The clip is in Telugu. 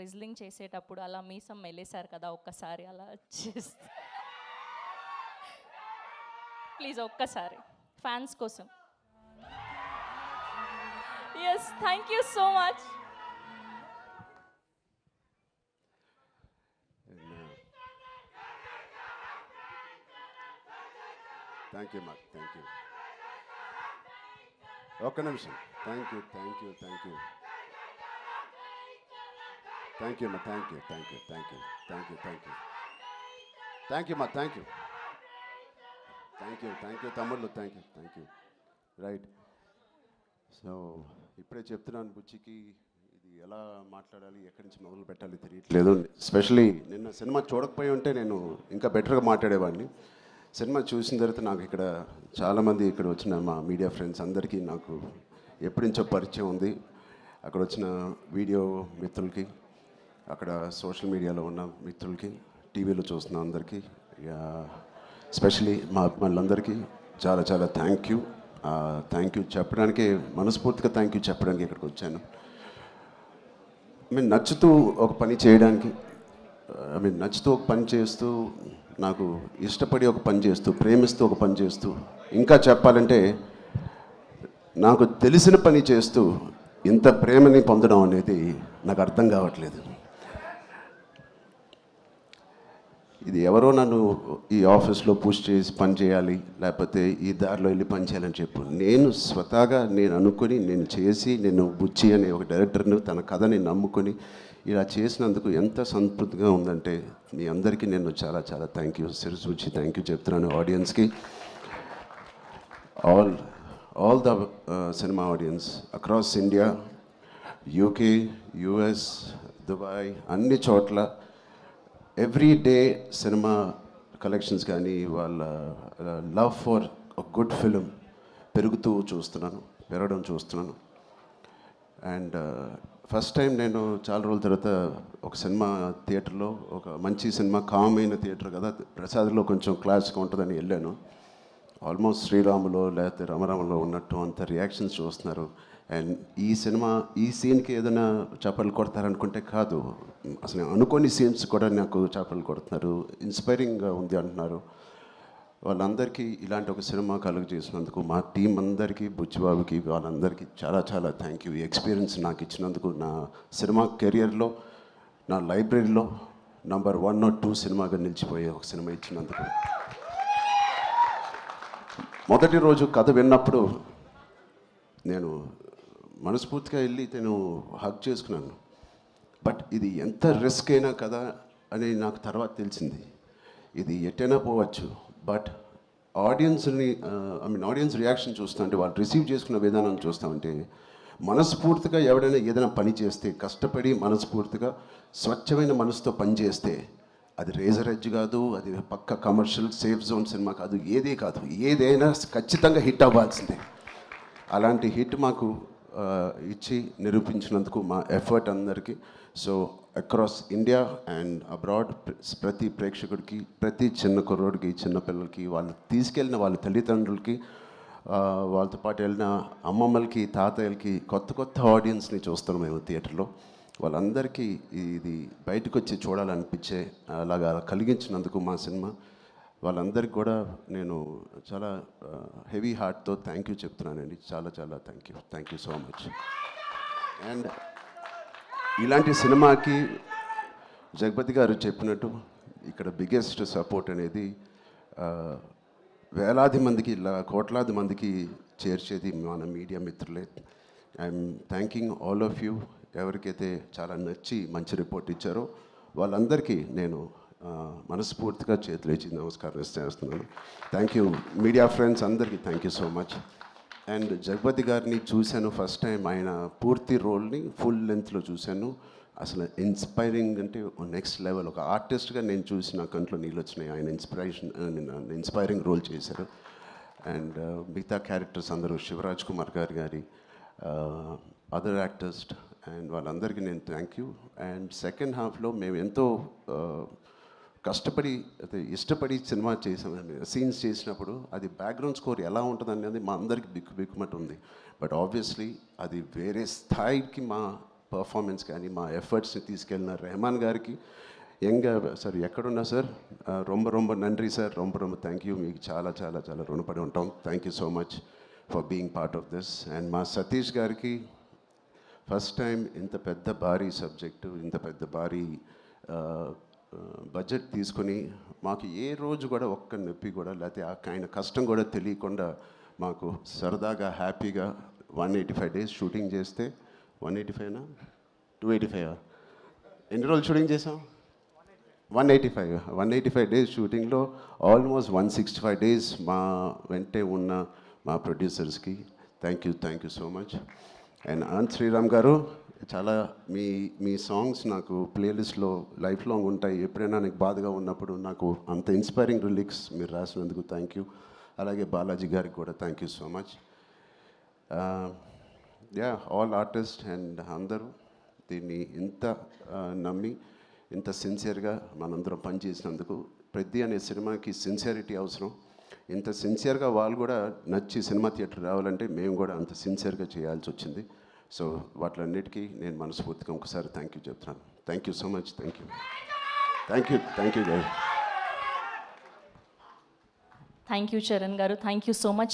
విజిలింగ్ చేసేటప్పుడు అలా మీసం మెలేశారు కదా, ఒక్కసారి అలా చేస్తే ప్లీజ్ ఒక్కసారి ఫ్యాన్స్ కోసం. Yes, thank you so much. Thank you మా, థ్యాంక్ యూ. ఒక్క నిమిషం. Thank you, thank you, thank you, thank you మా, thank you, thank you, thank you, thank you, thank you, thank you మా, thank you, thank you, thank you తమ్ముళ్ళు, thank you, thank you. Right. So ఇప్పుడే చెప్తున్నాను బుచ్చికి ఇది ఎలా మాట్లాడాలి, ఎక్కడి నుంచి మొదలు పెట్టాలి తెలియట్లేదు. ఎస్పెషలీ నిన్న సినిమా చూడకపోయి ఉంటే నేను ఇంకా బెటర్గా మాట్లాడేవాడిని. సినిమా చూసిన తర్వాత నాకు ఇక్కడ చాలామంది ఇక్కడ వచ్చిన మా మీడియా ఫ్రెండ్స్ అందరికీ నాకు ఎప్పటి నుంచో పరిచయం ఉంది. అక్కడ వచ్చిన వీడియో మిత్రులకి, అక్కడ సోషల్ మీడియాలో ఉన్న మిత్రులకి, టీవీలో చూస్తున్న అందరికీ, ఎస్పెషలీ మా అభిమానులందరికీ చాలా చాలా థ్యాంక్ యూ. థ్యాంక్ యూ చెప్పడానికి, మనస్ఫూర్తిగా థ్యాంక్ యూ చెప్పడానికి ఇక్కడికి వచ్చాను. నచ్చుతూ ఒక పని చేయడానికి, నచ్చుతూ ఒక పని చేస్తూ, నాకు ఇష్టపడి ఒక పని చేస్తూ, ప్రేమిస్తూ ఒక పని చేస్తూ, ఇంకా చెప్పాలంటే నాకు తెలిసిన పని చేస్తూ ఇంత ప్రేమని పొందడం అనేది నాకు అర్థం కావట్లేదు. ఇది ఎవరో నన్ను ఈ ఆఫీస్లో పుష్ చేసి పని చేయాలి, లేకపోతే ఈ దారిలో వెళ్ళి పని చేయాలని చెప్పు. నేను స్వతహాగా నేను అనుకుని, నేను చేసి, నేను బుచ్చి అనే ఒక డైరెక్టర్ని తన కథని నమ్ముకొని ఇలా చేసినందుకు ఎంత సంతృప్తిగా ఉందంటే మీ అందరికీ నేను చాలా చాలా థ్యాంక్ యూ, శిరస్సు వచ్చి థ్యాంక్ యూ చెప్తున్నాను ఆడియన్స్కి. All the cinema audience across India, UK, US, Dubai, అన్ని చోట్ల ఎవ్రీ డే సినిమా కలెక్షన్స్ కానీ వాళ్ళ లవ్ ఫర్ గుడ్ ఫిలిం పెరగడం చూస్తున్నాను. అండ్ ఫస్ట్ టైం నేను చాలా రోజుల తర్వాత ఒక సినిమా థియేటర్లో, ఒక మంచి సినిమా, కామైన థియేటర్ కదా, ప్రసాద్లో కొంచెం క్లాస్గా ఉంటుందని వెళ్ళాను. ఆల్మోస్ట్ శ్రీరాములో లేకపోతే రమరామలో ఉన్నట్టు అంత రియాక్షన్స్ చూస్తున్నారు. అండ్ ఈ సినిమా, ఈ సీన్కి ఏదైనా చేపలు కొడతారనుకుంటే కాదు, అసలు అనుకోని సీన్స్ కూడా నాకు చేపలు కొడుతున్నారు, ఇన్స్పైరింగ్గా ఉంది అంటున్నారు. వాళ్ళందరికీ ఇలాంటి ఒక సినిమా కలుగజేసినందుకు మా టీం అందరికీ, బుచ్చిబాబుకి, వాళ్ళందరికీ చాలా చాలా థ్యాంక్ యూ. ఈ ఎక్స్పీరియన్స్ నాకు ఇచ్చినందుకు, నా సినిమా కెరియర్లో, నా లైబ్రరీలో నంబర్ 1 or 2 సినిమాగా నిలిచిపోయే ఒక సినిమా ఇచ్చినందుకు. మొదటి రోజు కథ విన్నప్పుడు నేను మనస్ఫూర్తిగా వెళ్ళి నేను హగ్ చేసుకున్నాను. బట్ ఇది ఎంత రిస్క్ అయినా కదా అని నాకు తర్వాత తెలిసింది. ఇది ఎట్టైనా పోవచ్చు, బట్ ఆడియన్స్ని ఆడియన్స్ రియాక్షన్ చూస్తుంటే, వాళ్ళు రిసీవ్ చేసుకున్న విధానం చూస్తామంటే, మనస్ఫూర్తిగా ఎవడైనా ఏదైనా పని చేస్తే, కష్టపడి మనస్ఫూర్తిగా స్వచ్ఛమైన మనసుతో పని చేస్తే, అది రేజర్ ఎడ్జ్ కాదు, అది పక్క కమర్షియల్ సేఫ్ జోన్ సినిమా కాదు, ఏదైనా ఖచ్చితంగా హిట్ అవ్వాల్సిందే. అలాంటి హిట్ మాకు ఇచ్చి నిరూపించినందుకు మా ఎఫర్ట్ అందరికీ. So across India and abroad ప్రతి ప్రేక్షకుడికి, ప్రతి చిన్న కుర్రోడికి, చిన్నపిల్లలకి, వాళ్ళు తీసుకెళ్ళిన వాళ్ళ తల్లిదండ్రులకి, వాళ్ళతో పాటు వెళ్ళిన అమ్మమ్మలకి, తాతయ్యలకి, కొత్త ఆడియన్స్ని చూస్తాం మేము థియేటర్లో. వాళ్ళందరికీ ఇది బయటకు వచ్చి చూడాలనిపించే అలాగా కలిగించినందుకు మా సినిమా, వాళ్ళందరికీ కూడా నేను చాలా హెవీ హార్ట్తో థ్యాంక్ యూ చెప్తున్నానండి. చాలా చాలా thank you so much. And ఇలాంటి సినిమాకి జగపతి గారు చెప్పినట్టు ఇక్కడ బిగ్గెస్ట్ సపోర్ట్ అనేది వేలాది మందికి, కోట్లాది మందికి చేర్చేది మన మీడియా మిత్రులే. I'm thanking all of you. ఎవరికైతే చాలా నచ్చి మంచి రిపోర్ట్ ఇచ్చారో వాళ్ళందరికీ నేను మనస్ఫూర్తిగా చేతులేచి నమస్కారం చేస్తున్నాను. థ్యాంక్ యూ మీడియా ఫ్రెండ్స్ అందరికీ thank you so much. And Jagapathi గారిని చూశాను ఫస్ట్ టైం, ఆయన పూర్తి రోల్ని ఫుల్ లెంత్లో చూశాను. అసలు ఇన్స్పైరింగ్ అంటే నెక్స్ట్ లెవెల్. ఒక ఆర్టిస్ట్గా నేను చూసి నా కంట్లో నీళ్ళు వచ్చినాయి. ఆయన ఇన్స్పైరింగ్ రోల్ చేశారు. అండ్ మిగతా క్యారెక్టర్స్ అందరూ, శివరాజ్ కుమార్ గారి అదర్ యాక్టర్స్ అండ్ వాళ్ళందరికీ నేను థ్యాంక్ యూ. అండ్ సెకండ్ హాఫ్లో మేము ఎంతో కష్టపడి, అయితే ఇష్టపడి సినిమా చేసాం. సీన్స్ చేసినప్పుడు అది బ్యాక్గ్రౌండ్ స్కోర్ ఎలా ఉంటుంది అనేది మా అందరికి బిక్కుమట్టు ఉంది. బట్ ఆబ్వియస్లీ అది వేరే స్థాయికి మా పర్ఫార్మెన్స్ కానీ మా ఎఫర్ట్స్ని తీసుకెళ్ళిన రెహమాన్ గారికి ఎంగ సార్ ఎక్కడున్నా సార్ రొంబ రొంబ నండ్రి సార్ రొంబ రొంబ థ్యాంక్ యూ మీకు చాలా చాలా చాలా రుణపడి ఉంటాం thank you so much for being part of this and మా సతీష్ గారికి ఫస్ట్ టైం ఇంత పెద్ద భారీ సబ్జెక్టు ఇంత పెద్ద భారీ బడ్జెట్ తీసుకొని మాకు ఏ రోజు కూడా ఒక్క నొప్పి కూడా లేకపోతే ఆయన కష్టం కూడా తెలియకుండా మాకు సరదాగా హ్యాపీగా 185 డేస్ షూటింగ్ చేస్తే 185నా 285 ఎన్ని రోజులు షూటింగ్ చేసాం 185 డేస్ షూటింగ్లో ఆల్మోస్ట్ 165 డేస్ మా వెంటే ఉన్న మా ప్రొడ్యూసర్స్కి thank you so much and Anant Sriram garu చాలా మీ సాంగ్స్ నాకు ప్లేలిస్ట్లో లైఫ్ లాంగ్ ఉంటాయి ఎప్పుడైనా నాకు బాధగా ఉన్నప్పుడు నాకు అంత ఇన్స్పైరింగ్ లిరిక్స్ మీరు రాసినందుకు థ్యాంక్ యూ అలాగే బాలాజీ గారికి కూడా thank you so much all artist and అందరూ దీన్ని ఇంత నమ్మి ఇంత సిన్సియర్గా మనందరం పనిచేసినందుకు పెద్ద అనే సినిమాకి సిన్సియారిటీ అవసరం ఇంత సిన్సియర్గా వాళ్ళు కూడా నచ్చి సినిమా థియేటర్ రావాలంటే మేము కూడా అంత సిన్సియర్గా చేయాల్సి వచ్చింది సో వాటిలన్నిటికీ నేను మనస్ఫూర్తిగా ఒకసారి థ్యాంక్ యూ చెప్తున్నాను thank you so much thank you thank you Charan గారు థ్యాంక్ యూ సో మచ్